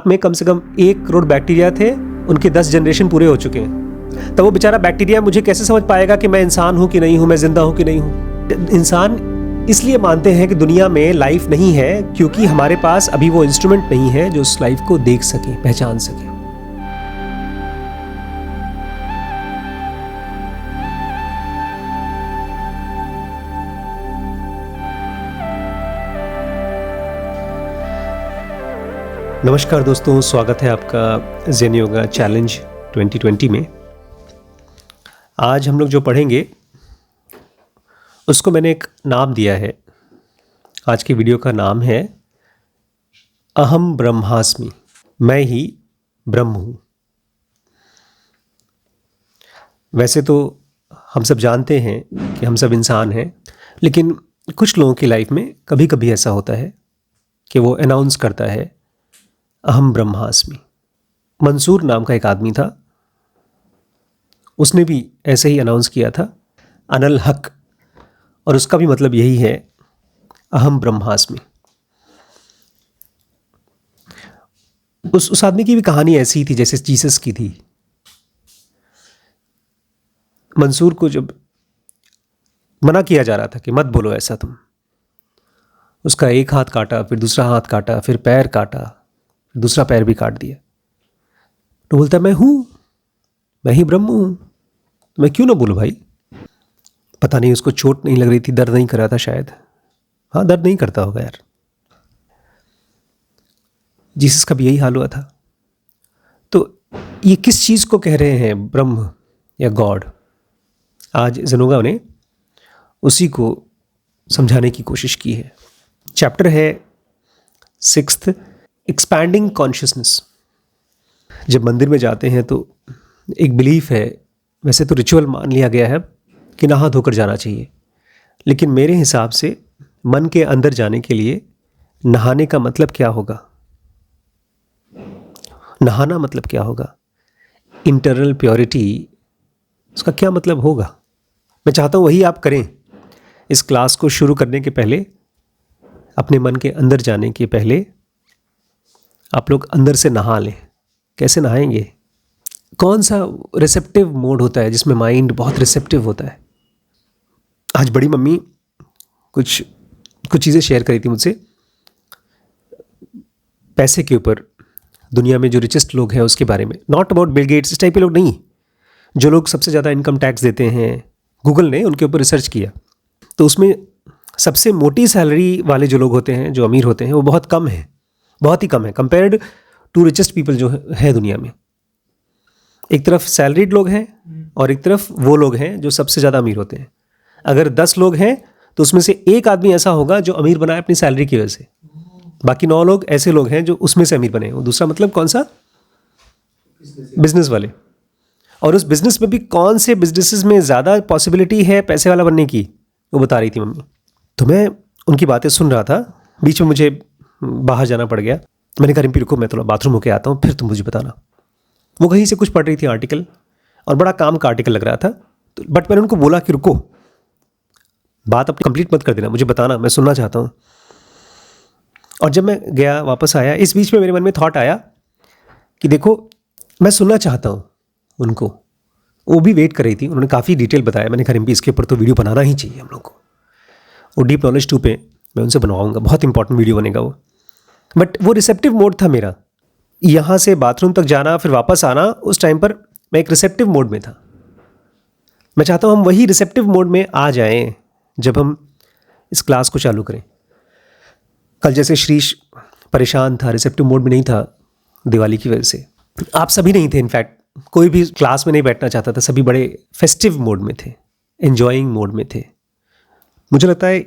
में कम से कम 1 करोड़ बैक्टीरिया थे, उनके 10 जनरेशन पूरे हो चुके हैं। तो वो बेचारा बैक्टीरिया मुझे कैसे समझ पाएगा कि मैं इंसान हूं कि नहीं हूं, मैं जिंदा हूं कि नहीं हूं। इंसान इसलिए मानते हैं कि दुनिया में लाइफ नहीं है क्योंकि हमारे पास अभी वो इंस्ट्रूमेंट नहीं है जो उस लाइफ को देख सके, पहचान सके। नमस्कार दोस्तों, स्वागत है आपका ज़ेन योगा चैलेंज 2020 में। आज हम लोग जो पढ़ेंगे उसको मैंने एक नाम दिया है। आज की वीडियो का नाम है अहम ब्रह्मास्मि, मैं ही ब्रह्म हूँ। वैसे तो हम सब जानते हैं कि हम सब इंसान हैं, लेकिन कुछ लोगों की लाइफ में कभी कभी ऐसा होता है कि वो अनाउंस करता है अहम ब्रह्मास्मि। मंसूर नाम का एक आदमी था, उसने भी ऐसे ही अनाउंस किया था अनल हक, और उसका भी मतलब यही है अहम ब्रह्मास्मि। उस आदमी की भी कहानी ऐसी ही थी जैसे जीसस की थी। मंसूर को जब मना किया जा रहा था कि मत बोलो ऐसा तुम, उसका एक हाथ काटा, फिर दूसरा हाथ काटा, फिर पैर काटा, दूसरा पैर भी काट दिया। तो बोलता मैं हूं, मैं ही ब्रह्म हूं, तो मैं क्यों ना बोलूं भाई। पता नहीं उसको चोट नहीं लग रही थी, दर्द नहीं कर रहा था शायद। हाँ, दर्द नहीं करता होगा यार। जीसस का भी यही हाल हुआ था। तो ये किस चीज को कह रहे हैं, ब्रह्म या गॉड? आज ज़ेनोगा ने उसी को समझाने की कोशिश की है। चैप्टर है 6th, एक्सपैंडिंग कॉन्शियसनेस। जब मंदिर में जाते हैं तो एक बिलीफ है, वैसे तो रिचुअल मान लिया गया है कि नहा धोकर जाना चाहिए, लेकिन मेरे हिसाब से मन के अंदर जाने के लिए नहाने का मतलब क्या होगा? नहाना मतलब क्या होगा? इंटरनल प्योरिटी, उसका क्या मतलब होगा? मैं चाहता हूँ वही आप करें। इस क्लास को शुरू करने के पहले, अपने मन के अंदर जाने के पहले आप लोग अंदर से नहा लें। कैसे नहाएंगे? कौन सा रिसेप्टिव मोड होता है जिसमें माइंड बहुत रिसेप्टिव होता है? आज बड़ी मम्मी कुछ चीज़ें शेयर करी थी मुझसे, पैसे के ऊपर, दुनिया में जो रिचेस्ट लोग हैं उसके बारे में। नॉट अबाउट बिल गेट्स, इस टाइप के लोग नहीं, जो लोग सबसे ज़्यादा इनकम टैक्स देते हैं। गूगल ने उनके ऊपर रिसर्च किया तो उसमें सबसे मोटी सैलरी वाले जो लोग होते हैं, जो अमीर होते हैं, वो बहुत कम है, बहुत ही कम है कंपेयर्ड टू रिचेस्ट पीपल जो है दुनिया में। एक तरफ सैलरीड लोग हैं और एक तरफ वो लोग हैं जो सबसे ज़्यादा अमीर होते हैं। अगर 10 लोग हैं तो उसमें से एक आदमी ऐसा होगा जो अमीर बना है अपनी सैलरी की वजह से, बाकी 9 लोग ऐसे लोग हैं जो उसमें से अमीर बने। वो दूसरा मतलब कौन सा? बिजनेस वाले। और उस बिजनेस में भी कौन से बिजनेसेस में ज़्यादा पॉसिबिलिटी है पैसे वाला बनने की, वो बता रही थी मम्मी। तो मैं उनकी बातें सुन रहा था, बीच में मुझे बाहर जाना पड़ गया। मैंने कहा रिम्पी रुको, मैं थोड़ा बाथरूम होके आता हूँ, फिर तुम मुझे बताना। वो कहीं से कुछ पढ़ रही थी आर्टिकल, और बड़ा काम का आर्टिकल लग रहा था। तो बट मैंने उनको बोला कि रुको, बात अपनी कंप्लीट मत कर देना, मुझे बताना, मैं सुनना चाहता हूँ। और जब मैं गया, वापस आया, इस बीच में मेरे मन में थॉट आया कि देखो मैं सुनना चाहता हूँ उनको। वो भी वेट कर रही थी, उन्होंने काफ़ी डिटेल बताया। मैंने कहा रिम्पी इसके ऊपर तो वीडियो बनाना ही चाहिए हम लोग को। वो डीप नॉलेज 2 पे मैं उनसे बनवाऊँगा, बहुत इंपॉर्टेंट वीडियो बनेगा वो। बट वो रिसेप्टिव मोड था मेरा, यहाँ से बाथरूम तक जाना फिर वापस आना, उस टाइम पर मैं एक रिसेप्टिव मोड में था। मैं चाहता हूँ हम वही रिसेप्टिव मोड में आ जाएं जब हम इस क्लास को चालू करें। कल जैसे श्रीश परेशान था, रिसेप्टिव मोड में नहीं था दिवाली की वजह से। आप सभी नहीं थे, इनफैक्ट कोई भी क्लास में नहीं बैठना चाहता था, सभी बड़े फेस्टिव मोड में थे, एन्जॉइंग मोड में थे। मुझे लगता है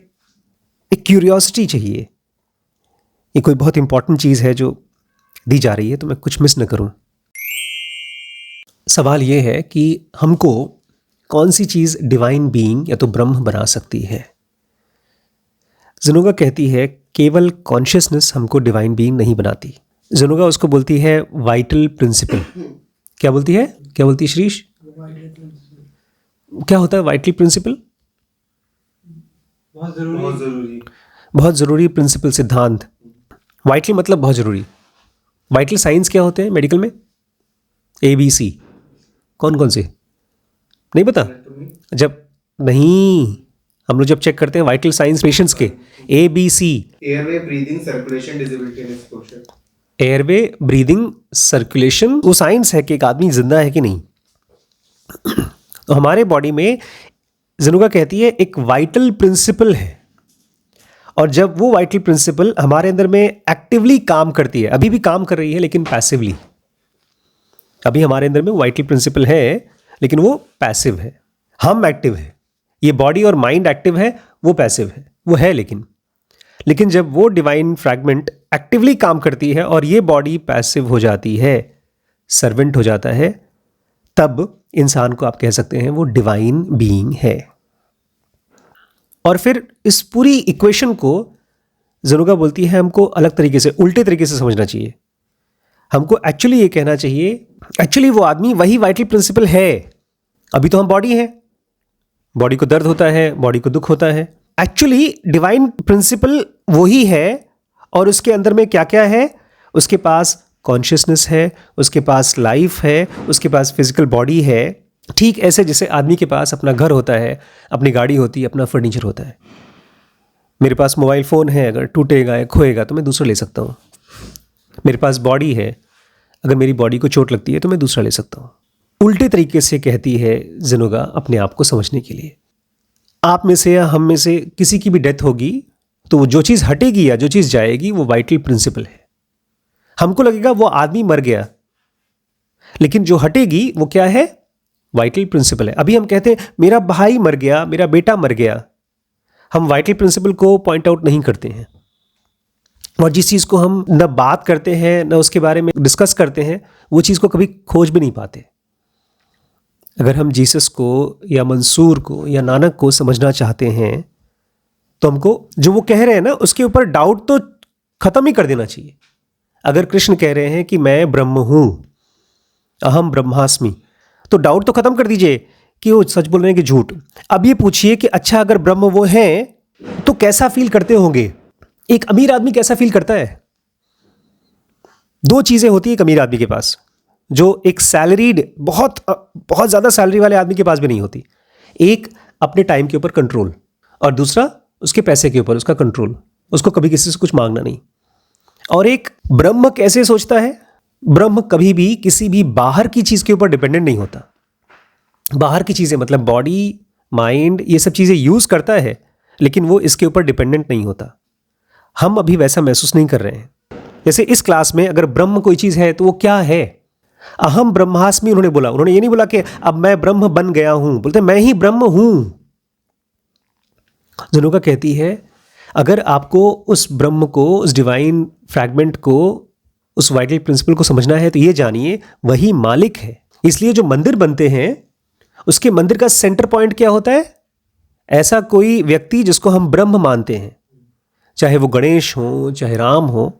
एक क्यूरियोसिटी चाहिए, ये कोई बहुत इंपॉर्टेंट चीज़ है जो दी जा रही है, तो मैं कुछ मिस न करूं। सवाल ये है कि हमको कौन सी चीज़ डिवाइन बीइंग या तो ब्रह्म बना सकती है? ज़ेनोगा कहती है केवल कॉन्शियसनेस हमको डिवाइन बीइंग नहीं बनाती। ज़ेनोगा उसको बोलती है वाइटल प्रिंसिपल। क्या बोलती है? क्या बोलती है श्रीश? क्या होता है वाइटल प्रिंसिपल? बहुत ज़रूरी प्रिंसिपल, सिद्धांत। वाइटल मतलब बहुत ज़रूरी। वाइटल साइंस क्या होते हैं मेडिकल में? ABC, कौन कौन से? नहीं पता? जब नहीं, हम लोग जब चेक करते हैं वाइटल साइंस पेशेंट्स के, ABC, airway breathing circulation disability and exposure. Airway breathing circulation, वो साइंस है कि एक आदमी जिंदा है कि नहीं। तो हमारे बॉडी में जनुका कहती है एक वाइटल प्रिंसिपल है, और जब वो वाइटल प्रिंसिपल हमारे अंदर में एक्टिवली काम करती है, अभी भी काम कर रही है लेकिन पैसिवली, अभी हमारे अंदर में वाइटल प्रिंसिपल है लेकिन वो पैसिव है, हम एक्टिव है। ये बॉडी और माइंड एक्टिव है, वो पैसिव है, वो है लेकिन जब वो डिवाइन फ्रैगमेंट एक्टिवली काम करती है और ये बॉडी पैसिव हो जाती है, सर्वेंट हो जाता है, तब इंसान को आप कह सकते हैं वो डिवाइन बीइंग है। और फिर इस पूरी इक्वेशन को जनुका बोलती है हमको अलग तरीके से, उल्टे तरीके से समझना चाहिए। हमको एक्चुअली ये कहना चाहिए, एक्चुअली वो आदमी वही वाइटल प्रिंसिपल है। अभी तो हम बॉडी है, बॉडी को दर्द होता है, बॉडी को दुख होता है। एक्चुअली डिवाइन प्रिंसिपल वही है, और उसके अंदर में क्या क्या है? उसके पास कॉन्शियसनेस है, उसके पास लाइफ है, उसके पास फिजिकल बॉडी है। ठीक ऐसे जैसे आदमी के पास अपना घर होता है, अपनी गाड़ी होती है, अपना फर्नीचर होता है। मेरे पास मोबाइल फ़ोन है, अगर टूटेगा या खोएगा तो मैं दूसरा ले सकता हूँ। मेरे पास बॉडी है, अगर मेरी बॉडी को चोट लगती है तो मैं दूसरा ले सकता हूँ। उल्टे तरीके से कहती है जनुका अपने आप को समझने के लिए। आप में से या हम में से किसी की भी डेथ होगी तो जो चीज़ हटेगी या जो चीज़ जाएगी वो वाइटल प्रिंसिपल है। हमको लगेगा वो आदमी मर गया, लेकिन जो हटेगी वो क्या है? वाइटल प्रिंसिपल है। अभी हम कहते हैं मेरा भाई मर गया, मेरा बेटा मर गया, हम वाइटल प्रिंसिपल को पॉइंट आउट नहीं करते हैं, और जिस चीज़ को हम न बात करते हैं न उसके बारे में डिस्कस करते हैं, वो चीज़ को कभी खोज भी नहीं पाते। अगर हम जीसस को या मंसूर को या नानक को समझना चाहते हैं तो हमको जो वो कह रहे हैं ना उसके ऊपर डाउट तो खत्म ही कर देना चाहिए। अगर कृष्ण कह रहे हैं कि मैं ब्रह्म हूं, अहम ब्रह्मास्मि, तो डाउट तो खत्म कर दीजिए कि वो सच बोल रहे हैं कि झूठ। अब ये पूछिए कि अच्छा अगर ब्रह्म वो हैं तो कैसा फील करते होंगे? एक अमीर आदमी कैसा फील करता है? दो चीजें होती है एक अमीर आदमी के पास, जो एक सैलरीड बहुत बहुत ज्यादा सैलरी वाले आदमी के पास भी नहीं होती। एक अपने टाइम के ऊपर कंट्रोल, और दूसरा उसके पैसे के ऊपर उसका कंट्रोल, उसको कभी किसी से कुछ मांगना नहीं। और एक ब्रह्म कैसे सोचता है? ब्रह्म कभी भी किसी भी बाहर की चीज के ऊपर डिपेंडेंट नहीं होता। बाहर की चीजें मतलब बॉडी, माइंड, ये सब चीजें यूज करता है, लेकिन वो इसके ऊपर डिपेंडेंट नहीं होता। हम अभी वैसा महसूस नहीं कर रहे हैं। जैसे इस क्लास में अगर ब्रह्म कोई चीज है तो वो क्या है? अहम ब्रह्मास्मि उन्होंने बोला, उन्होंने ये नहीं बोला कि अब मैं ब्रह्म बन गया हूं, बोलते मैं ही ब्रह्म हूं। जनुका कहती है अगर आपको उस ब्रह्म को, उस डिवाइन फ्रैगमेंट को, उस वाइटल प्रिंसिपल को समझना है तो ये जानिए वही मालिक है। इसलिए जो मंदिर बनते हैं उसके मंदिर का सेंटर पॉइंट क्या होता है? ऐसा कोई व्यक्ति जिसको हम ब्रह्म मानते हैं, चाहे वो गणेश हो चाहे राम हो,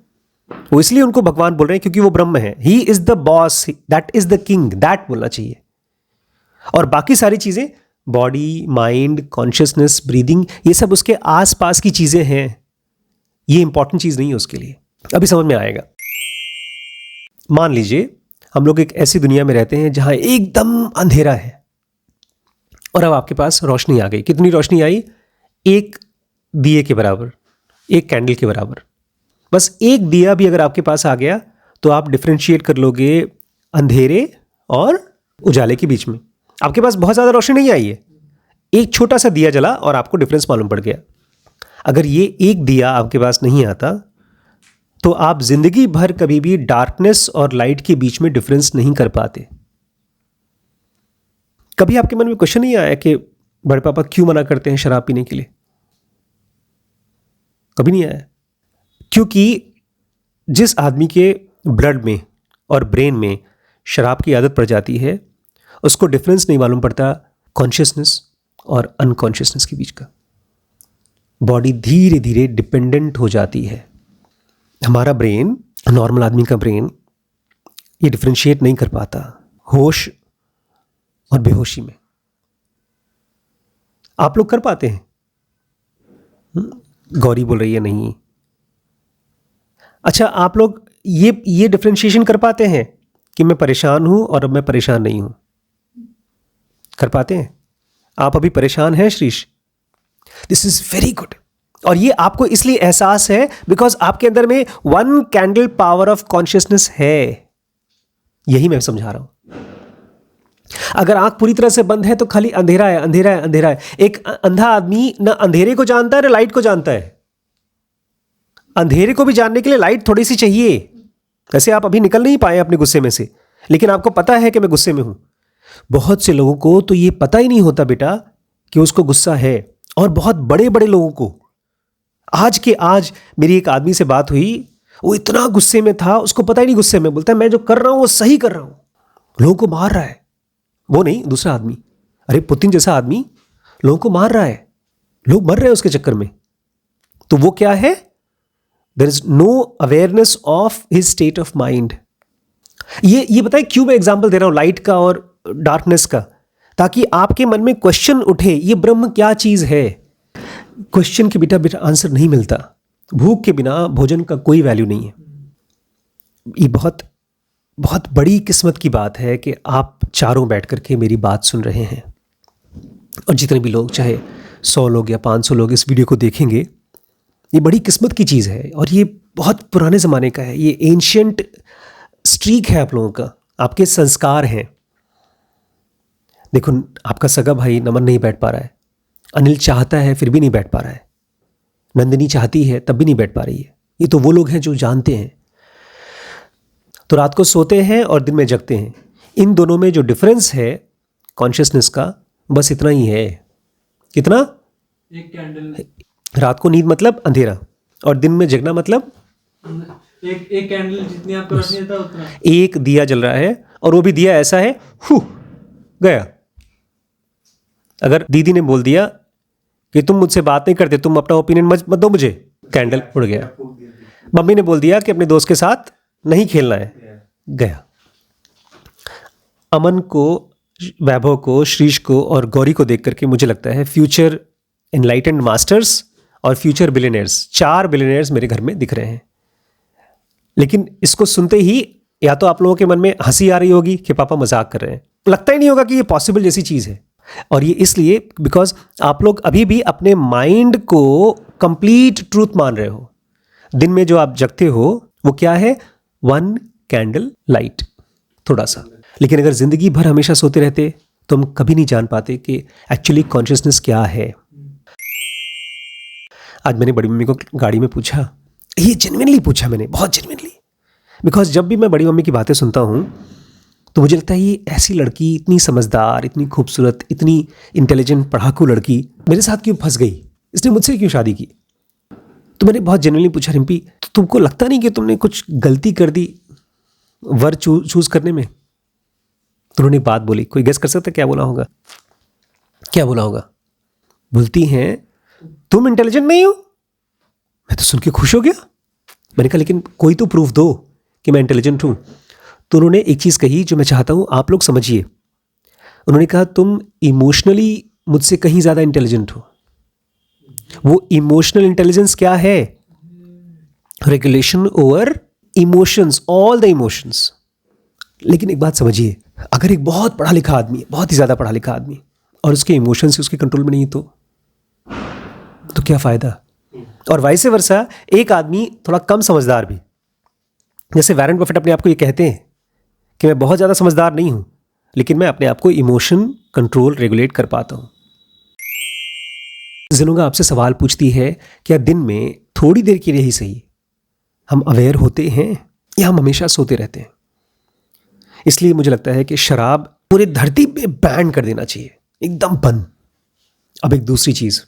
वो इसलिए उनको भगवान बोल रहे हैं क्योंकि वो ब्रह्म है। He is the boss, that is the king, that बोलना चाहिए। और बाकी सारी चीजें, बॉडी, माइंड, कॉन्शियसनेस, ब्रीदिंग, ये सब उसके आसपास की चीजें हैं, ये इंपॉर्टेंट चीज नहीं है उसके लिए। अभी समझ में आएगा। मान लीजिए हम लोग एक ऐसी दुनिया में रहते हैं जहां एकदम अंधेरा है, और अब आपके पास रोशनी आ गई। कितनी रोशनी आई? एक दिए के बराबर, एक कैंडल के बराबर। बस एक दिया भी अगर आपके पास आ गया तो आप डिफ्रेंशिएट कर लोगे अंधेरे और उजाले के बीच में। आपके पास बहुत ज़्यादा रोशनी नहीं आई है, एक छोटा सा दिया जला और आपको डिफरेंस मालूम पड़ गया। अगर ये एक दिया आपके पास नहीं आता तो आप जिंदगी भर कभी भी डार्कनेस और लाइट के बीच में डिफरेंस नहीं कर पाते। कभी आपके मन में क्वेश्चन नहीं आया कि बड़े पापा क्यों मना करते हैं शराब पीने के लिए? कभी नहीं आया। क्योंकि जिस आदमी के ब्लड में और ब्रेन में शराब की आदत पड़ जाती है उसको डिफरेंस नहीं मालूम पड़ता कॉन्शियसनेस और अनकॉन्शियसनेस के बीच का। बॉडी धीरे धीरे डिपेंडेंट हो जाती है। हमारा ब्रेन, नॉर्मल आदमी का ब्रेन, ये डिफरेंशिएट नहीं कर पाता होश और बेहोशी में। आप लोग कर पाते हैं? गौरी बोल रही है नहीं। अच्छा, आप लोग ये डिफरेंशिएशन कर पाते हैं कि मैं परेशान हूं और अब मैं परेशान नहीं हूं? कर पाते हैं? आप अभी परेशान हैं Shrish? This is very good. और ये आपको इसलिए एहसास है बिकॉज आपके अंदर में 1 कैंडल पावर ऑफ कॉन्शियसनेस है। यही मैं समझा रहा हूं। अगर आंख पूरी तरह से बंद है तो खाली अंधेरा है, अंधेरा है, अंधेरा है। एक अंधा आदमी ना अंधेरे को जानता है ना लाइट को जानता है। अंधेरे को भी जानने के लिए लाइट थोड़ी सी चाहिए। वैसे आप अभी निकल नहीं पाए अपने गुस्से में से, लेकिन आपको पता है कि मैं गुस्से में हूं। बहुत से लोगों को तो ये पता ही नहीं होता बेटा कि उसको गुस्सा है, और बहुत बड़े बड़े लोगों को। आज मेरी एक आदमी से बात हुई, वो इतना गुस्से में था, उसको पता ही नहीं गुस्से में। बोलता है मैं जो कर रहा हूं वो सही कर रहा हूं, लोगों को मार रहा है। वो नहीं, दूसरा आदमी। अरे पुतिन जैसा आदमी लोगों को मार रहा है, लोग मर रहे हैं उसके चक्कर में। तो वो क्या है? There is no awareness of his state of mind. ये बताएं क्यों मैं एग्जाम्पल दे रहा हूं लाइट का और डार्कनेस का, ताकि आपके मन में क्वेश्चन उठे, ये ब्रह्म क्या चीज है। क्वेश्चन के बेटा आंसर नहीं मिलता। भूख के बिना भोजन का कोई वैल्यू नहीं है। ये बहुत बहुत बड़ी किस्मत की बात है कि आप चारों बैठ करके मेरी बात सुन रहे हैं, और जितने भी लोग, चाहे 100 लोग या 500 लोग इस वीडियो को देखेंगे, ये बड़ी किस्मत की चीज़ है। और ये बहुत पुराने ज़माने का है, ये एंशियंट स्ट्रीक है आप लोगों का, आपके संस्कार हैं। देखो, आपका सगा भाई नमन नहीं बैठ पा रहा है, अनिल चाहता है फिर भी नहीं बैठ पा रहा है, नंदिनी चाहती है तब भी नहीं बैठ पा रही है। ये तो वो लोग हैं जो जानते हैं। तो रात को सोते हैं और दिन में जगते हैं। इन दोनों में जो डिफरेंस है कॉन्शियसनेस का, बस इतना ही है। कितना? एक कैंडल। रात को नींद मतलब अंधेरा, और दिन में जगना मतलब एक कैंडल जितनी आपको रखनी था उतना। एक दिया जल रहा है, और वो भी दिया ऐसा है, गया। अगर दीदी ने बोल दिया कि तुम मुझसे बात नहीं करते, तुम अपना ओपिनियन मत दो मुझे, कैंडल उड़ गया। मम्मी ने बोल दिया कि अपने दोस्त के साथ नहीं खेलना है, गया। अमन को, वैभव को, श्रीश को और गौरी को देख करके मुझे लगता है फ्यूचर एनलाइटेंड मास्टर्स और फ्यूचर बिलियनर्स, 4 बिलियनर्स मेरे घर में दिख रहे हैं। लेकिन इसको सुनते ही या तो आप लोगों के मन में हंसी आ रही होगी कि पापा मजाक कर रहे हैं, लगता ही नहीं होगा कि ये पॉसिबल जैसी चीज़ है। और ये इसलिए बिकॉज आप लोग अभी भी अपने माइंड को कंप्लीट ट्रूथ मान रहे हो। दिन में जो आप जगते हो वो क्या है? 1 कैंडल लाइट, थोड़ा सा। लेकिन अगर जिंदगी भर हमेशा सोते रहते तो हम कभी नहीं जान पाते कि एक्चुअली कॉन्शियसनेस क्या है। आज मैंने बड़ी मम्मी को गाड़ी में पूछा, ये जेन्युइनली पूछा मैंने, बहुत जेन्युइनली, बिकॉज जब भी मैं बड़ी मम्मी की बातें सुनता हूँ तो मुझे लगता है ये ऐसी लड़की, इतनी समझदार, इतनी खूबसूरत, इतनी इंटेलिजेंट, पढ़ाकू लड़की मेरे साथ क्यों फंस गई, इसने मुझसे क्यों शादी की। तो मैंने बहुत जेन्युइनली पूछा, रिम्पी तो तुमको लगता नहीं कि तुमने कुछ गलती कर दी वर चूज करने में? तो उन्होंने एक बात बोली, कोई गेस कर सकता है क्या बोला होगा? क्या बोला होगा? बोलती हैं तुम इंटेलिजेंट नहीं हो। मैं तो सुन के खुश हो गया। मैंने कहा लेकिन कोई तो प्रूफ दो कि मैं इंटेलिजेंट हूं। तो उन्होंने एक चीज कही जो मैं चाहता हूं आप लोग समझिए। उन्होंने कहा तुम इमोशनली मुझसे कहीं ज्यादा इंटेलिजेंट हो। वो इमोशनल इंटेलिजेंस क्या है? Regulation over emotions, all the emotions. लेकिन एक बात समझिए, अगर एक बहुत पढ़ा लिखा आदमी, बहुत ही ज्यादा पढ़ा लिखा आदमी, और उसके इमोशंस उसके कंट्रोल में नहीं तो क्या फायदा? और वाइस वर्सा, एक आदमी थोड़ा कम समझदार भी, जैसे वॉरेन बफेट अपने आप को ये कहते हैं कि मैं बहुत ज़्यादा समझदार नहीं हूं, लेकिन मैं अपने आप को इमोशन कंट्रोल रेगुलेट कर पाता हूं। जिनोगा आपसे सवाल पूछती है, क्या दिन में थोड़ी देर के लिए ही सही हम अवेयर होते हैं या हम हमेशा सोते रहते हैं? इसलिए मुझे लगता है कि शराब पूरे धरती पे बैन कर देना चाहिए, एकदम बंद। अब एक दूसरी चीज़,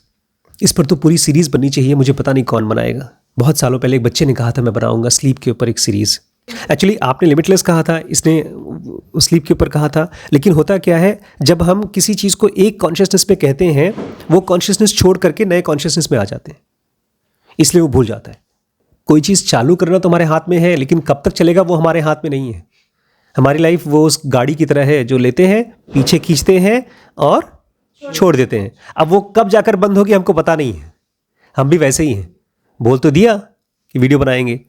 इस पर तो पूरी सीरीज बननी चाहिए, मुझे पता नहीं कौन बनाएगा। बहुत सालों पहले एक बच्चे ने कहा था मैं बनाऊंगा स्लीप के ऊपर एक सीरीज। एक्चुअली आपने लिमिटलेस कहा था, इसने स्लीप के ऊपर कहा था। लेकिन होता क्या है, जब हम किसी चीज़ को एक कॉन्शियसनेस में कहते हैं, वो कॉन्शियसनेस छोड़ करके नए कॉन्शियसनेस में आ जाते हैं, इसलिए वो भूल जाता है। कोई चीज़ चालू करना तो हमारे हाथ में है, लेकिन कब तक चलेगा वो हमारे हाथ में नहीं है। हमारी लाइफ वो उस गाड़ी की तरह है जो लेते हैं, पीछे खींचते हैं और छोड़ देते हैं। अब वो कब जाकर बंद होगी हमको पता नहीं है। हम भी वैसे ही हैं, बोल तो दिया कि वीडियो बनाएंगे,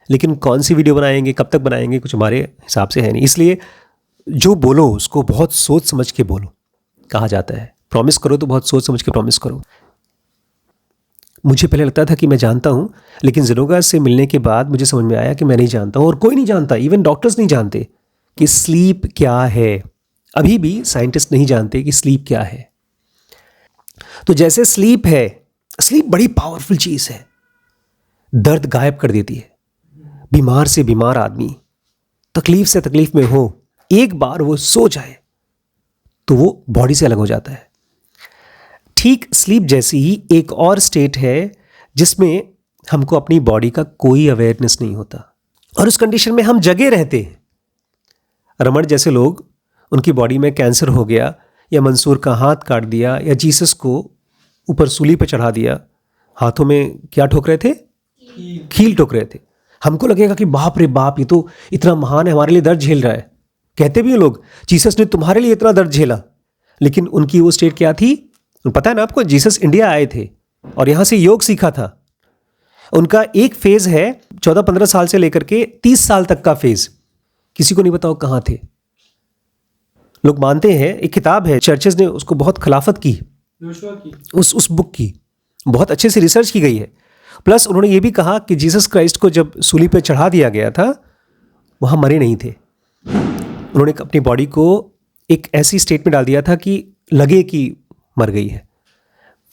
लेकिन कौन सी वीडियो बनाएंगे, कब तक बनाएंगे, कुछ हमारे हिसाब से है नहीं। इसलिए जो बोलो उसको बहुत सोच समझ के बोलो, कहा जाता है। प्रॉमिस करो तो बहुत सोच समझ के प्रॉमिस करो। मुझे पहले लगता था कि मैं जानता हूँ, लेकिन ज़ेनोगा से मिलने के बाद मुझे समझ में आया कि मैं नहीं जानता हूँ और कोई नहीं जानता, इवन डॉक्टर्स नहीं जानते कि स्लीप क्या है। अभी भी साइंटिस्ट नहीं जानते कि स्लीप क्या है। तो जैसे स्लीप है, स्लीप बड़ी पावरफुल चीज़ है, दर्द गायब कर देती है। बीमार से बीमार आदमी, तकलीफ से तकलीफ में हो, एक बार वो सो जाए तो वो बॉडी से अलग हो जाता है। ठीक स्लीप जैसी ही एक और स्टेट है जिसमें हमको अपनी बॉडी का कोई अवेयरनेस नहीं होता और उस कंडीशन में हम जगे रहते हैं। रमण जैसे लोग, उनकी बॉडी में कैंसर हो गया या मंसूर का हाथ काट दिया या जीसस को ऊपर सूली पर चढ़ा दिया, हाथों में क्या ठोक रहे थे? कील ठोक रहे थे। हमको लगेगा कि बाप रे बाप, ये तो इतना महान है, हमारे लिए दर्द झेल रहा है। कहते भी हैं लोग, जीसस ने तुम्हारे लिए इतना दर्द झेला। लेकिन उनकी वो स्टेट क्या थी? पता है ना आपको, जीसस इंडिया आए थे और यहाँ से योग सीखा था। उनका एक फेज है 14-15 साल से लेकर के 30 साल तक का फेज, किसी को नहीं बताओ कहाँ थे। लोग मानते हैं, एक किताब है, चर्चेस ने उसको बहुत खिलाफत की, उस बुक की बहुत अच्छे से रिसर्च की गई है। प्लस उन्होंने ये भी कहा कि जीसस क्राइस्ट को जब सूली पे चढ़ा दिया गया था, वहाँ मरे नहीं थे। उन्होंने अपनी बॉडी को एक ऐसी स्टेट में डाल दिया था कि लगे कि मर गई है।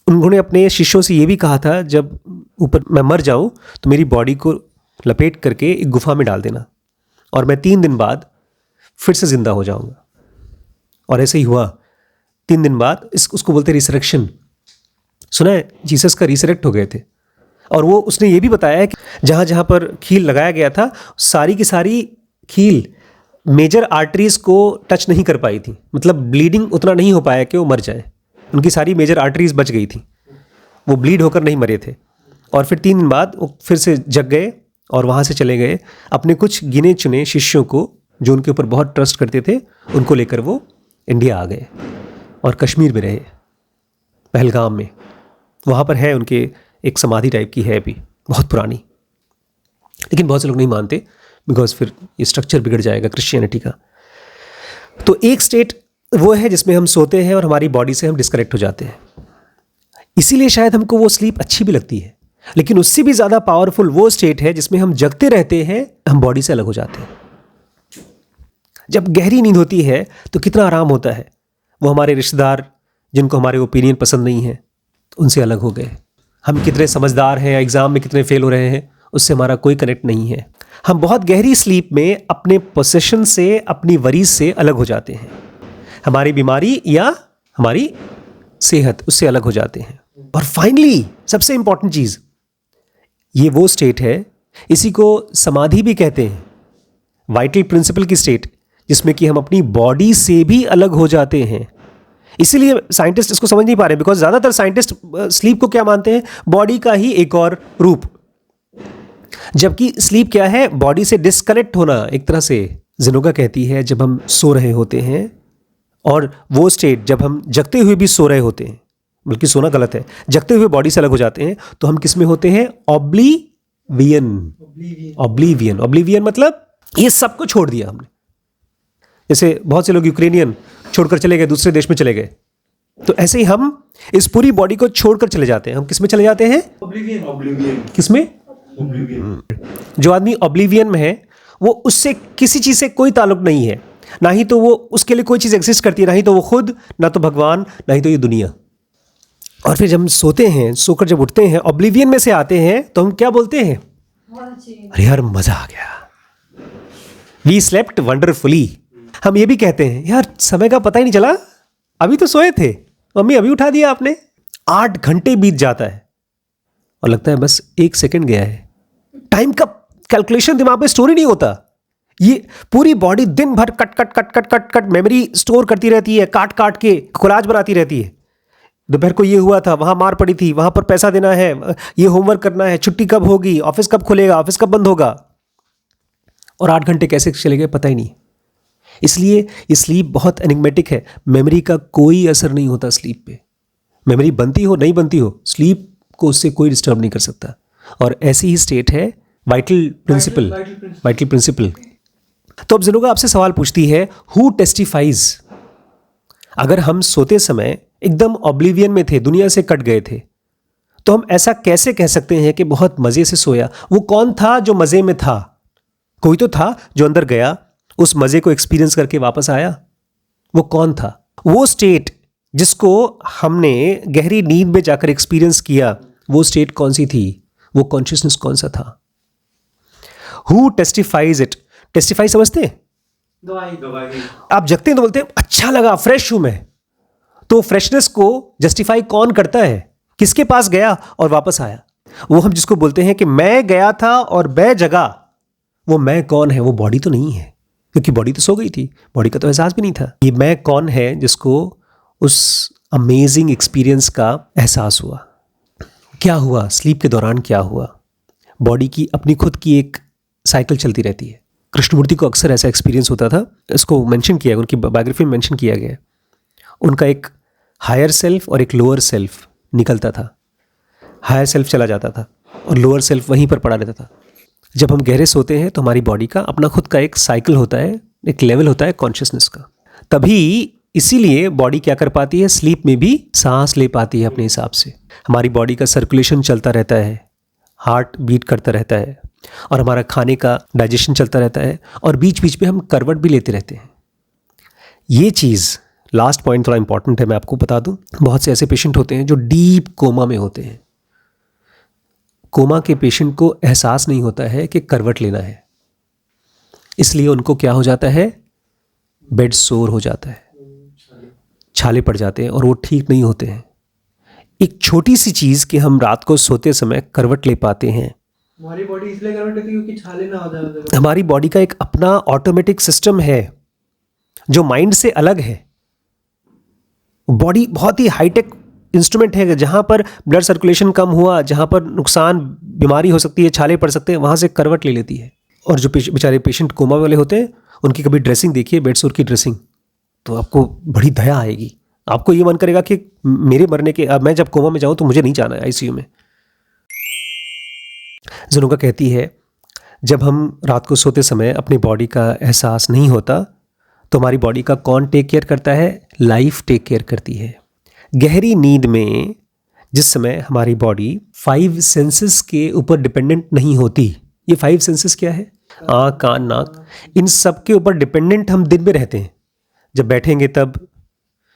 उन्होंने अपने शिष्यों से ये भी कहा था, जब ऊपर मैं मर जाऊं तो मेरी बॉडी को लपेट करके एक गुफा में डाल देना और मैं 3 दिन बाद फिर से जिंदा हो जाऊंगा। और ऐसे ही हुआ। 3 दिन बाद उसको बोलते रिसरेक्शन। सुना है, जीसस का रिसरेक्ट हो गए थे। और वो उसने ये भी बताया कि जहाँ जहाँ पर कील लगाया गया था, सारी की सारी कील मेजर आर्टरीज को टच नहीं कर पाई थी, मतलब ब्लीडिंग उतना नहीं हो पाया कि वो मर जाए। उनकी सारी मेजर आर्टरीज बच गई थी, वो ब्लीड होकर नहीं मरे थे। और फिर 3 दिन बाद वो फिर से जग गए और वहाँ से चले गए। अपने कुछ गिने चुने शिष्यों को, जो उनके ऊपर बहुत ट्रस्ट करते थे, उनको लेकर वो इंडिया आ गए और कश्मीर में रहे, पहलगाम में। वहाँ पर है उनके एक समाधि टाइप की है, भी बहुत पुरानी। लेकिन बहुत से लोग नहीं मानते, बिकॉज फिर ये स्ट्रक्चर बिगड़ जाएगा क्रिश्चियनिटी का। तो एक स्टेट वो है जिसमें हम सोते हैं और हमारी बॉडी से हम डिस्कनेक्ट हो जाते हैं। इसीलिए शायद हमको वो स्लीप अच्छी भी लगती है। लेकिन उससे भी ज़्यादा पावरफुल वो स्टेट है जिसमें हम जगते रहते हैं, हम बॉडी से अलग हो जाते हैं। जब गहरी नींद होती है तो कितना आराम होता है। वो हमारे रिश्तेदार जिनको हमारे ओपिनियन पसंद नहीं है, उनसे अलग हो गए। हम कितने समझदार हैं, एग्ज़ाम में कितने फेल हो रहे हैं, उससे हमारा कोई कनेक्ट नहीं है। हम बहुत गहरी स्लीप में अपने पोसेशन से, अपनी वरीज से अलग हो जाते हैं। हमारी बीमारी या हमारी सेहत, उससे अलग हो जाते हैं। और फाइनली सबसे इंपॉर्टेंट चीज़, ये वो स्टेट है, इसी को समाधि भी कहते हैं, वाइटल प्रिंसिपल की स्टेट, जिसमें कि हम अपनी बॉडी से भी अलग हो जाते हैं। इसीलिए साइंटिस्ट इसको समझ नहीं पा रहे, बिकॉज ज़्यादातर साइंटिस्ट स्लीप को क्या मानते हैं? बॉडी का ही एक और रूप। जबकि स्लीप क्या है? बॉडी से डिस्कनेक्ट होना। एक तरह से ज़ेनोगा कहती है, जब हम सो रहे होते हैं, और वो स्टेट जब हम जगते हुए भी सो रहे होते हैं, बल्कि सोना गलत है, जगते हुए बॉडी से अलग हो जाते हैं, तो हम किस में होते हैं? ऑब्लीवियन। ऑब्लीवियन, ऑब्लीवियन मतलब ये सब को छोड़ दिया हमने। जैसे बहुत से लोग यूक्रेनियन छोड़कर चले गए, दूसरे देश में चले गए, तो ऐसे ही हम इस पूरी बॉडी को छोड़कर चले जाते हैं। हम किस में चले जाते हैं? Oblivion. किस में? जो आदमी ऑब्लिवियन में है, वो उससे किसी चीज़ से कोई ताल्लुक नहीं है। ना ही तो वो उसके लिए कोई चीज़ एग्जिस्ट करती है, ना ही तो वो खुद, ना तो भगवान, ना ही तो ये दुनिया। और फिर जब हम सोते हैं, सोकर जब उठते हैं, ऑब्लिवियन में से आते हैं, तो हम क्या बोलते हैं? अरे यार मज़ा आ गया, वी स्लेप्ट वंडरफुली। हम ये भी कहते हैं, यार समय का पता ही नहीं चला, अभी तो सोए थे, मम्मी अभी उठा दिया आपने। 8 घंटे बीत जाता है और लगता है बस 1 सेकंड गया है। टाइम का कैलकुलेशन दिमाग में स्टोर ही नहीं होता। ये पूरी बॉडी दिन भर cut cut cut cut cut cut memory store करती रहती है, काट काट के कोलाज बनाती रहती है। दोपहर को ये हुआ था, वहाँ मार पड़ी थी, वहाँ पर पैसा देना है, ये होमवर्क करना है, छुट्टी कब होगी, ऑफिस कब खुलेगा, ऑफिस कब बंद होगा, और 8 घंटे कैसे चले गए पता ही नहीं। इसलिए ये स्लीप बहुत एनिग्मेटिक है। मेमोरी का कोई असर नहीं होता स्लीप पे। मेमोरी बनती हो नहीं बनती हो, स्लीप को उससे कोई डिस्टर्ब नहीं कर सकता। और ऐसी ही स्टेट है vital principle, vital principle. Vital principle. तो अब जिनोगा आपसे सवाल पूछती है, हु टेस्टिफाइज? अगर हम सोते समय एकदम ऑब्लिवियन में थे, दुनिया से कट गए थे, तो हम ऐसा कैसे कह सकते हैं कि बहुत मजे से सोया? वो कौन था जो मजे में था? कोई तो था जो अंदर गया, उस मजे को एक्सपीरियंस करके वापस आया। वो कौन था? वो स्टेट जिसको हमने गहरी नींद में जाकर एक्सपीरियंस किया, वो स्टेट कौन सी थी? वो कॉन्शियसनेस कौन सा था? Who टेस्टिफाइज it? टेस्टिफाई समझते हैं? गवाही। आप जगते हैं तो बोलते हैं अच्छा लगा, फ्रेश हूं मैं। तो फ्रेशनेस को जस्टिफाई कौन करता है? किसके पास गया और वापस आया? वो हम जिसको बोलते हैं कि मैं गया था और मैं जगा, वो मैं कौन है? वो बॉडी तो नहीं है, क्योंकि बॉडी तो सो गई थी, बॉडी का तो एहसास भी नहीं था। ये मैं कौन है जिसको उस अमेजिंग एक्सपीरियंस का एहसास हुआ? क्या हुआ स्लीप के दौरान? क्या हुआ? बॉडी की अपनी खुद की एक साइकिल चलती रहती है। कृष्णमूर्ति को अक्सर ऐसा एक्सपीरियंस होता था, इसको मेंशन किया है, उनकी बायोग्राफी में मेंशन किया गया है। उनका एक हायर सेल्फ और एक लोअर सेल्फ निकलता था। हायर सेल्फ चला जाता था और लोअर सेल्फ वहीं पर पड़ा रहता था। जब हम गहरे सोते हैं तो हमारी बॉडी का अपना खुद का एक साइकिल होता है, एक लेवल होता है कॉन्शियसनेस का। तभी इसीलिए बॉडी क्या कर पाती है? स्लीप में भी सांस ले पाती है अपने हिसाब से। हमारी बॉडी का सर्कुलेशन चलता रहता है, हार्ट बीट करता रहता है, और हमारा खाने का डाइजेशन चलता रहता है, और बीच बीच में हम करवट भी लेते रहते हैं। ये चीज़, लास्ट पॉइंट थोड़ा इंपॉर्टेंट है, मैं आपको बता दूं। बहुत से ऐसे पेशेंट होते हैं जो डीप कोमा में होते हैं। कोमा के पेशेंट को एहसास नहीं होता है कि करवट लेना है, इसलिए उनको क्या हो जाता है? बेड सोर हो जाता है, छाले पड़ जाते हैं और वो ठीक नहीं होते हैं। एक छोटी सी चीज़ कि हम रात को सोते समय करवट ले पाते हैं, हमारी बॉडी इसलिए करवट लेती है क्योंकि छाले ना हो जाए। हमारी बॉडी का एक अपना ऑटोमेटिक सिस्टम है जो माइंड से अलग है। बॉडी बहुत ही हाईटेक इंस्ट्रूमेंट है, जहाँ पर ब्लड सर्कुलेशन कम हुआ, जहाँ पर नुकसान, बीमारी हो सकती है, छाले पड़ सकते हैं, वहाँ से करवट ले लेती है। और जो बेचारे पेशेंट कोमा वाले होते हैं, उनकी कभी ड्रेसिंग देखिए, बेडसोर की ड्रेसिंग, तो आपको बड़ी दया आएगी। आपको ये मन करेगा कि मेरे मरने के, अब मैं जब कोमा में जाऊँ तो मुझे नहीं जाना है आईसीयू में। जिनोगा कहती है, जब हम रात को सोते समय अपनी बॉडी का एहसास नहीं होता, तो हमारी बॉडी का कौन टेक केयर करता है? लाइफ टेक केयर करती है। गहरी नींद में जिस समय हमारी बॉडी 5 सेंसेस के ऊपर डिपेंडेंट नहीं होती, ये 5 सेंसेस क्या है? आँख, कान, नाक, इन सब के ऊपर डिपेंडेंट हम दिन में रहते हैं। जब बैठेंगे तब,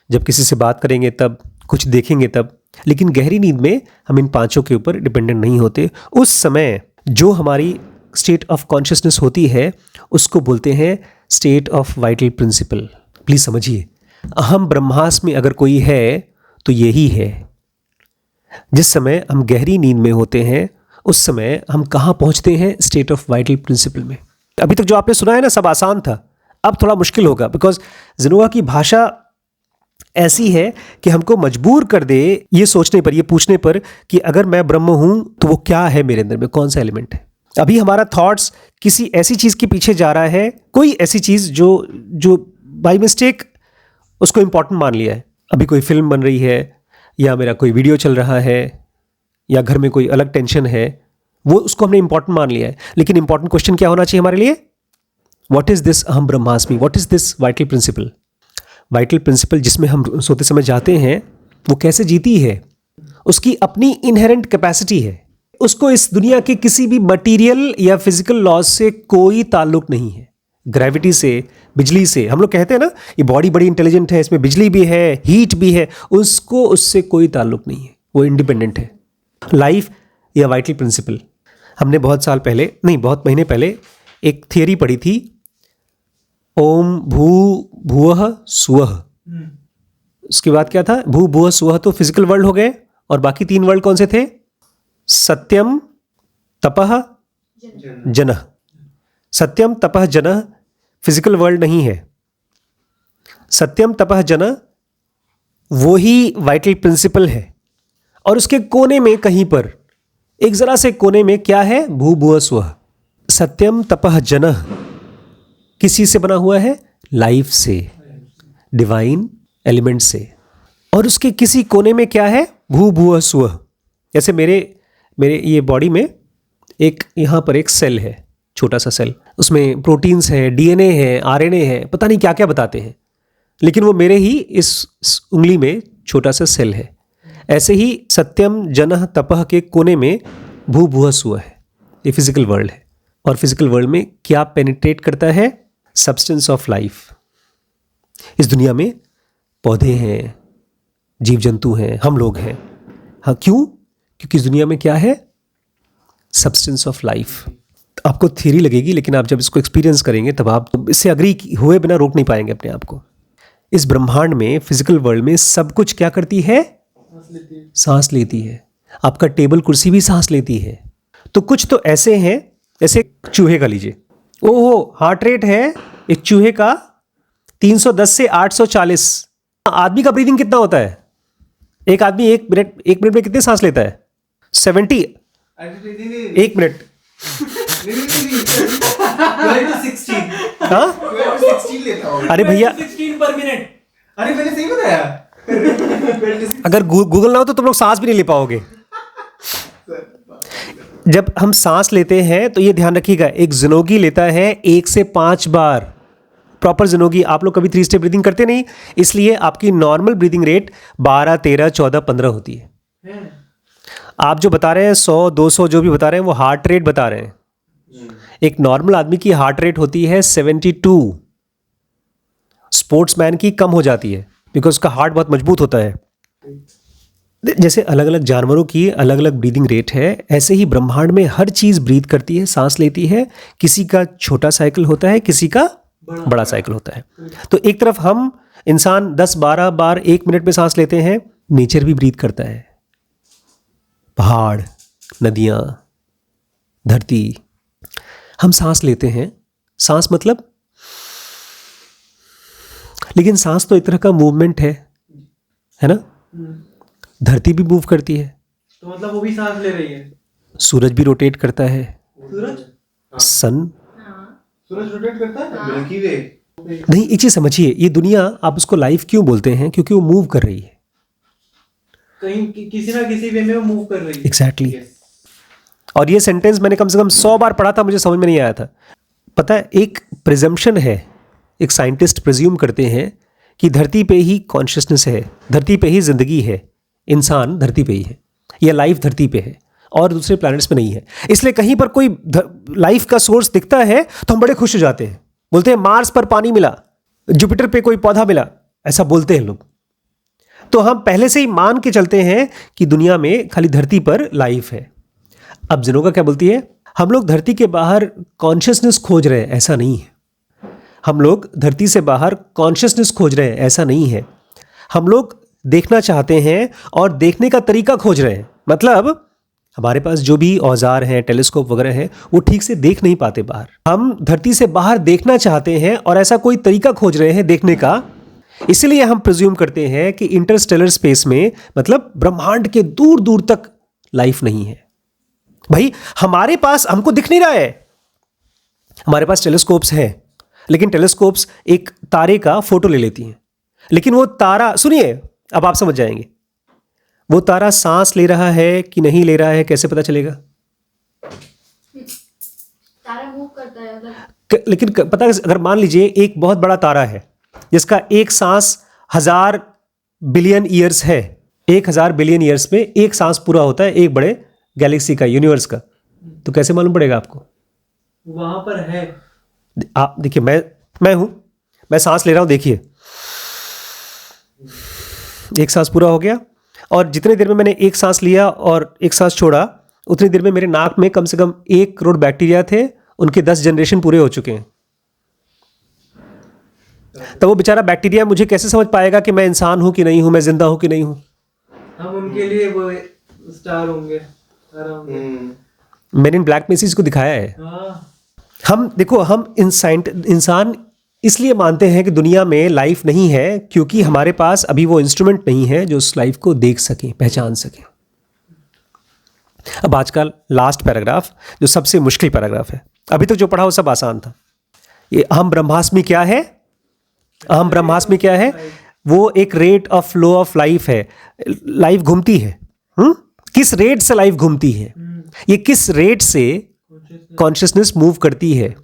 जब किसी से बात करेंगे तब, कुछ देखेंगे तब। लेकिन गहरी नींद में हम इन 5 के ऊपर डिपेंडेंट नहीं होते। उस समय जो हमारी स्टेट ऑफ कॉन्शियसनेस होती है, उसको बोलते हैं state of vital principle. Please समझिए, अहम ब्रह्मास्मि में अगर कोई है तो यही है। जिस समय हम गहरी नींद में होते हैं, उस समय हम कहाँ पहुँचते हैं? स्टेट ऑफ वाइटल प्रिंसिपल में। अभी तक जो आपने सुना है ना, सब आसान था, अब थोड़ा मुश्किल होगा, बिकॉज जिनोगा की भाषा ऐसी है कि हमको मजबूर कर दे ये सोचने पर, ये पूछने पर कि अगर मैं ब्रह्म हूं तो वो क्या है मेरे अंदर में, कौन सा एलिमेंट है। अभी हमारा थॉट्स किसी ऐसी चीज़ के पीछे जा रहा है, कोई ऐसी चीज़ जो बाय मिस्टेक उसको इंपॉर्टेंट मान लिया है। अभी कोई फिल्म बन रही है, या मेरा कोई वीडियो चल रहा है, या घर में कोई अलग टेंशन है, वो उसको हमने इंपॉर्टेंट मान लिया है। लेकिन इंपॉर्टेंट क्वेश्चन क्या होना चाहिए हमारे लिए? व्हाट इज दिस अहम ब्रह्मास्मि? What is this vital principle? Vital principle जिसमें हम सोते समय जाते हैं, वो कैसे जीती है? उसकी अपनी इनहेरेंट कैपेसिटी है। उसको इस दुनिया के किसी भी मटेरियल या फिजिकल लॉज से कोई ताल्लुक नहीं है। ग्रेविटी से, बिजली से, हम लोग कहते हैं ना ये बॉडी बड़ी इंटेलिजेंट है, इसमें बिजली भी है, हीट भी है, उसको उससे कोई ताल्लुक नहीं है, वो इंडिपेंडेंट है। लाइफ या वाइटल प्रिंसिपल, हमने बहुत साल पहले, नहीं बहुत महीने पहले एक थियरी पढ़ी थी, ओम भू भुवः सुवः। उसके बाद क्या था? भू भुवः सुवः तो फिजिकल वर्ल्ड हो गए, और बाकी 3 वर्ल्ड कौन से थे? सत्यम तपः जनः। सत्यम तपः जनः फिजिकल वर्ल्ड नहीं है। सत्यम तपः जनः वो ही वाइटल प्रिंसिपल है। और उसके कोने में कहीं पर, एक जरा से कोने में क्या है? भू भुवः सुवः। सत्यम तपः जनः किसी से बना हुआ है? लाइफ से, डिवाइन एलिमेंट से। और उसके किसी कोने में क्या है? भू भुवः सुवः। जैसे मेरे ये बॉडी में एक यहाँ पर एक सेल है, छोटा सा सेल, उसमें प्रोटीन्स है, डीएनए है, आरएनए है, पता नहीं क्या क्या बताते हैं, लेकिन वो मेरे ही इस उंगली में छोटा सा सेल है। ऐसे ही सत्यम जनः तपः के कोने में भू भुवः सुवः है, ये फिजिकल वर्ल्ड है। और फिजिकल वर्ल्ड में क्या पेनिट्रेट करता है? Substance of life. इस दुनिया में पौधे हैं, जीव जंतु हैं, हम लोग हैं। हाँ, क्यों? क्योंकि इस दुनिया में क्या है? Substance of life. आपको थियरी लगेगी, लेकिन आप जब इसको एक्सपीरियंस करेंगे तब आप इससे अग्री हुए बिना रोक नहीं पाएंगे अपने आप को। इस ब्रह्मांड में, फिजिकल वर्ल्ड में सब कुछ क्या करती है? सांस लेती है। आपका टेबल कुर्सी भी सांस लेती है। तो कुछ तो ऐसे हैं, जैसे चूहे का लीजिए, ओहो, हार्ट रेट है एक चूहे का 310 से 840। आदमी का ब्रीदिंग कितना होता है? एक आदमी एक मिनट में कितने सांस लेता है? 70। एक मिनट। हाँ, 16 लेता हूँ। अरे भैया, 16 पर मिनट। अरे मैंने सही बताया। अगर गूगल ना हो तो तुम लोग सांस भी नहीं ले पाओगे। जब हम सांस लेते हैं तो ये ध्यान रखिएगा, एक जिनोगी लेता है 1 से 5 बार। प्रॉपर जिनोगी। आप लोग कभी 3 स्टेप ब्रीदिंग करते नहीं, इसलिए आपकी नॉर्मल ब्रीदिंग रेट 12, 13, 14, 15 होती है। आप जो बता रहे हैं 100, 200 जो भी बता रहे हैं वो हार्ट रेट बता रहे हैं। एक नॉर्मल आदमी की हार्ट रेट होती है 72। स्पोर्ट्समैन की कम हो जाती है, बिकॉज उसका हार्ट बहुत मजबूत होता है। जैसे अलग अलग जानवरों की अलग अलग ब्रीदिंग रेट है, ऐसे ही ब्रह्मांड में हर चीज़ ब्रीथ करती है, सांस लेती है। किसी का छोटा साइकिल होता है, किसी का बड़ा साइकिल होता है। तो एक तरफ हम इंसान 10-12 बार 1 मिनट में सांस लेते हैं, नेचर भी ब्रीथ करता है। पहाड़, नदियाँ, धरती, हम सांस लेते हैं। सांस मतलब, लेकिन सांस तो एक तरह का मूवमेंट है ना? धरती भी मूव करती है, तो मतलब वो भी सांस ले रही है। सूरज भी रोटेट करता है। सूरज रोटेट करता है। मिल्की वे। नहीं, एक चीज समझिए, ये दुनिया आप उसको लाइफ क्यों बोलते हैं? क्योंकि वो मूव कर रही है। कहीं किसी ना किसी वे में वो मूव कर रही है। एग्जैक्टली। और ये सेंटेंस मैंने कम से कम 100 बार पढ़ा था, मुझे समझ में नहीं आया था। पता है, एक प्रिजम्पशन है, एक साइंटिस्ट प्रिज्यूम करते हैं कि धरती पे ही कॉन्शियसनेस है, धरती पे ही जिंदगी है, इंसान धरती पे ही है, या लाइफ धरती पे है और दूसरे प्लैनेट्स पे नहीं है। इसलिए कहीं पर कोई लाइफ का सोर्स दिखता है तो हम बड़े खुश हो जाते हैं, बोलते हैं मार्स पर पानी मिला, जुपिटर पे कोई पौधा मिला, ऐसा बोलते हैं लोग। तो हम पहले से ही मान के चलते हैं कि दुनिया में खाली धरती पर लाइफ है। अब जिनोगा क्या बोलती है? हम लोग धरती के बाहर कॉन्शियसनेस खोज रहे हैं, ऐसा नहीं है। हम लोग धरती से बाहर कॉन्शियसनेस खोज रहे हैं, ऐसा नहीं है। हम लोग देखना चाहते हैं और देखने का तरीका खोज रहे हैं। मतलब हमारे पास जो भी औजार हैं, टेलीस्कोप वगैरह हैं, वो ठीक से देख नहीं पाते बाहर। हम धरती से बाहर देखना चाहते हैं और ऐसा कोई तरीका खोज रहे हैं देखने का। इसलिए हम प्रिज्यूम करते हैं कि इंटरस्टेलर स्पेस में, मतलब ब्रह्मांड के दूर दूर तक लाइफ नहीं है। भाई हमारे पास, हमको दिख नहीं रहा है, हमारे पास टेलीस्कोप्स हैं, लेकिन टेलीस्कोप्स एक तारे का फोटो ले लेती हैं। लेकिन वो तारा, सुनिए अब आप समझ जाएंगे, वो तारा सांस ले रहा है कि नहीं ले रहा है, कैसे पता चलेगा? तारा मूव करता है लेकिन पता है, अगर मान लीजिए एक बहुत बड़ा तारा है जिसका एक सांस 1000 बिलियन ईयर्स है, 1000 बिलियन ईयर्स में एक सांस पूरा होता है एक बड़े गैलेक्सी का, यूनिवर्स का, तो कैसे मालूम पड़ेगा आपको? वहां पर है। आप देखिए, मैं हूं, मैं सांस ले रहा हूं, देखिए एक सांस पूरा हो गया, और जितने देर में मैंने एक सांस लिया और एक सांस छोड़ा, उतनी देर में मेरे नाक में कम से कम 1 करोड़ बैक्टीरिया थे, उनके 10 जनरेशन पूरे हो चुके हैं। तो वो बेचारा बैक्टीरिया मुझे कैसे समझ पाएगा कि मैं इंसान हूं कि नहीं हूं, मैं जिंदा हूं कि नहीं हूं? हम उनके लिए वो स्टार होंगे। मैंने इन ब्लैक में इसी को दिखाया है। हम देखो, हम इंसान इसलिए मानते हैं कि दुनिया में लाइफ नहीं है क्योंकि हमारे पास अभी वो इंस्ट्रूमेंट नहीं है जो उस लाइफ को देख सकें, पहचान सकें। अब आज का लास्ट पैराग्राफ जो सबसे मुश्किल पैराग्राफ है, अभी तक जो पढ़ा वो सब आसान था। ये अहम ब्रह्मास्मि क्या है? अहम ब्रह्मास्मि क्या है? वो एक rate of flow of life है, लाइफ घूमती है। किस रेट से लाइफ घूमती है, ये किस रेट से कॉन्शियसनेस मूव करती है।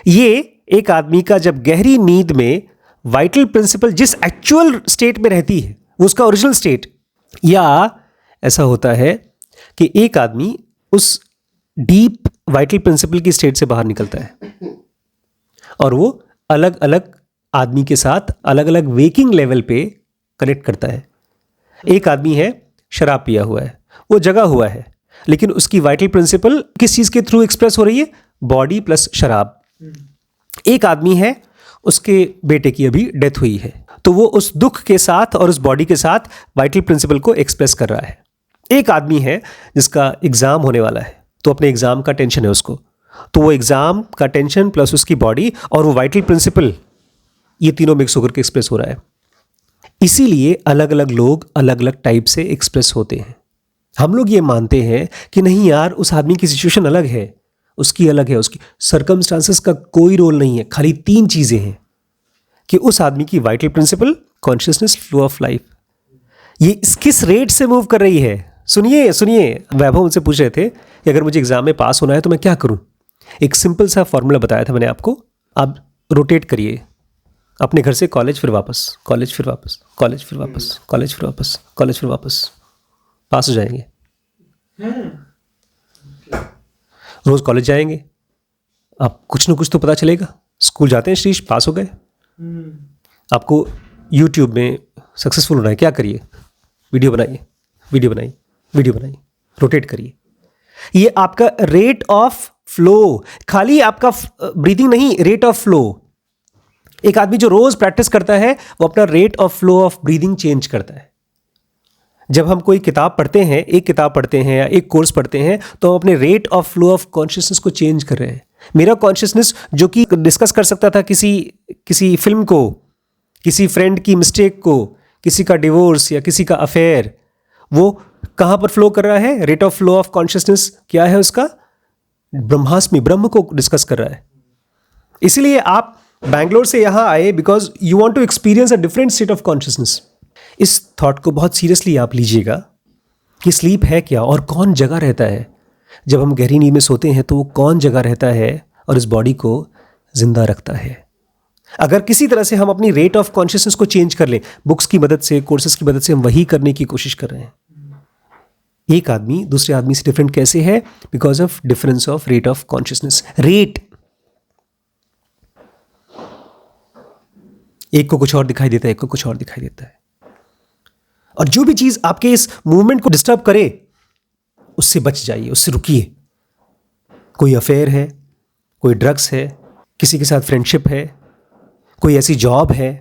ये एक आदमी का जब गहरी नींद में वाइटल प्रिंसिपल जिस एक्चुअल स्टेट में रहती है, वो उसका ओरिजिनल स्टेट, या ऐसा होता है कि एक आदमी उस डीप वाइटल प्रिंसिपल की स्टेट से बाहर निकलता है और वो अलग अलग आदमी के साथ अलग अलग वेकिंग लेवल पे कनेक्ट करता है। एक आदमी है शराब पिया हुआ है, वो जगा हुआ है, लेकिन उसकी वाइटल प्रिंसिपल किस चीज़ के थ्रू एक्सप्रेस हो रही है, बॉडी प्लस शराब। एक आदमी है, उसके बेटे की अभी डेथ हुई है, तो वो उस दुख के साथ और उस बॉडी के साथ वाइटल प्रिंसिपल को एक्सप्रेस कर रहा है। एक आदमी है जिसका एग्ज़ाम होने वाला है, तो अपने एग्ज़ाम का टेंशन है उसको, तो वो एग्ज़ाम का टेंशन प्लस उसकी बॉडी और वो वाइटल प्रिंसिपल, ये तीनों मिक्स होकर के एक्सप्रेस हो रहा है। इसीलिए अलग अलग लोग अलग अलग टाइप से एक्सप्रेस होते हैं। हम लोग ये मानते हैं कि नहीं यार, उस आदमी की सिचुएशन अलग है, उसकी अलग है, उसकी सर्कमस्टांसेस का कोई रोल नहीं है, खाली 3 चीज़ें हैं कि उस आदमी की vital principle, consciousness, flow of life, ये किस रेट से मूव कर रही है। सुनिए सुनिए, वैभव उनसे पूछ रहे थे कि अगर मुझे एग्जाम में पास होना है तो मैं क्या करूं। एक सिंपल सा फॉर्मूला बताया था मैंने आपको, आप रोटेट करिए अपने घर से कॉलेज फिर वापस, कॉलेज फिर वापस, कॉलेज फिर वापस, कॉलेज फिर वापस, कॉलेज फिर वापस, पास हो जाएंगे। रोज कॉलेज जाएंगे, आप कुछ ना कुछ तो पता चलेगा। स्कूल जाते हैं शीश, पास हो गए। आपको यूट्यूब में सक्सेसफुल होना है, क्या करिए, वीडियो बनाइए, वीडियो बनाइए, वीडियो बनाइए, रोटेट करिए। ये आपका रेट ऑफ फ्लो, खाली आपका ब्रीदिंग नहीं, रेट ऑफ फ्लो। एक आदमी जो रोज प्रैक्टिस करता है वो अपना rate of flow of breathing change करता है। जब हम कोई किताब पढ़ते हैं, एक किताब पढ़ते हैं या एक कोर्स पढ़ते हैं, तो हम अपने rate of flow of consciousness को चेंज कर रहे हैं। मेरा कॉन्शियसनेस जो कि डिस्कस कर सकता था किसी फिल्म को, किसी फ्रेंड की मिस्टेक को, किसी का डिवोर्स या किसी का अफेयर, वो कहाँ पर फ्लो कर रहा है, rate of flow of consciousness क्या है उसका, ब्रह्मास्मि, ब्रह्म को डिस्कस कर रहा है। इसीलिए आप बैंगलोर से यहाँ आए because you want to experience a different state of consciousness. इस थॉट को बहुत सीरियसली आप लीजिएगा कि स्लीप है क्या और कौन जगह रहता है। जब हम गहरी नींद में सोते हैं तो वो कौन जगह रहता है और इस बॉडी को जिंदा रखता है। अगर किसी तरह से हम अपनी रेट ऑफ कॉन्शियसनेस को चेंज कर लें, बुक्स की मदद से, कोर्सेज की मदद से हम वही करने की कोशिश कर रहे हैं। एक आदमी दूसरे आदमी से डिफरेंट कैसे है, because of difference of rate of consciousness. Rate, एक को कुछ और दिखाई देता है, एक को कुछ और दिखाई देता है। और जो भी चीज आपके इस मूवमेंट को डिस्टर्ब करे उससे बच जाइए, उससे रुकिए। कोई अफेयर है, कोई ड्रग्स है, किसी के साथ फ्रेंडशिप है, कोई ऐसी जॉब है,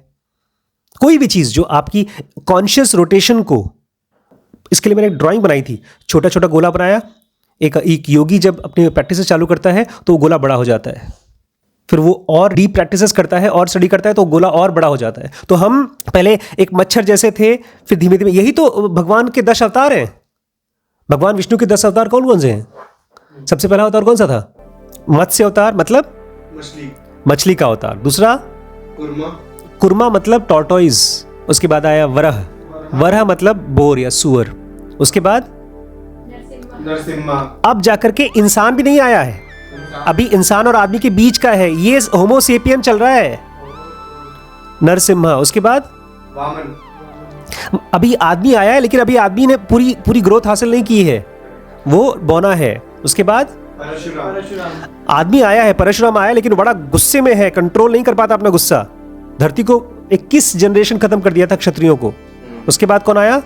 कोई भी चीज जो आपकी कॉन्शियस रोटेशन को, इसके लिए मैंने एक ड्राइंग बनाई थी, छोटा छोटा गोला बनाया। एक योगी जब अपने प्रैक्टिस चालू करता है तो वो गोला बड़ा हो जाता है, फिर वो और डीप प्रैक्टिसेस करता है और स्टडी करता है तो गोला और बड़ा हो जाता है। तो हम पहले एक मच्छर जैसे थे, फिर धीमे धीमे, यही तो भगवान के 10 अवतार हैं। भगवान विष्णु के 10 अवतार कौन कौन से हैं? सबसे पहला अवतार कौन सा था? मत्स्य अवतार, मतलब मछली का अवतार। दूसरा कुर्मा मतलब टॉर्टोइज। उसके बाद आया वरह, वरह मतलब बोर या सुअर। उसके बाद नरसिम्हा। अब जाकर के इंसान भी नहीं आया है, अभी इंसान और आदमी के बीच का है, ये होमो सेपियन चल रहा है, नरसिम्हा। उसके बाद वामन। अभी आदमी आया है, लेकिन अभी आदमी ने पूरी ग्रोथ हासिल नहीं की है, वो बौना है। उसके बाद परशुराम। आदमी आया है, परशुराम आया, लेकिन बड़ा गुस्से में है, कंट्रोल नहीं कर पाता अपना गुस्सा। धरती को 21 जनरेशन खत्म कर दिया था क्षत्रियों को। उसके बाद कौन आया?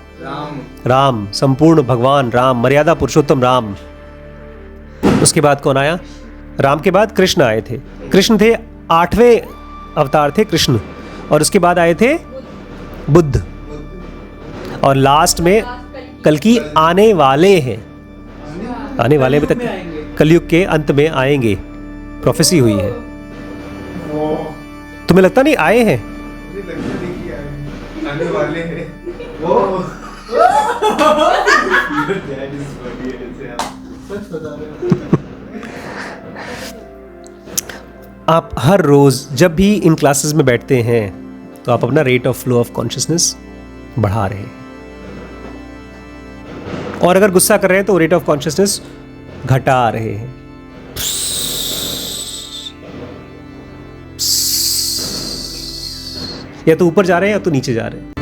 राम, संपूर्ण भगवान राम, मर्यादा पुरुषोत्तम राम। उसके बाद कौन आया? राम के बाद कृष्ण आए थे। कृष्ण थे 8वें अवतार थे कृष्ण। और उसके बाद आए थे बुद्ध, और लास्ट में कल्कि आने वाले हैं, आने वाले अभी तक कलयुग के अंत में आएंगे, प्रोफेसी हुई है। तुम्हें लगता नहीं आए हैं? मुझे लगता नहीं कि आने वाले हैं वो। सच बता रहे हो। आप हर रोज जब भी इन क्लासेस में बैठते हैं तो आप अपना rate of flow of consciousness बढ़ा रहे हैं। और अगर गुस्सा कर रहे हैं तो रेट ऑफ कॉन्शियसनेस घटा रहे हैं। या तो ऊपर जा रहे हैं या तो नीचे जा रहे हैं।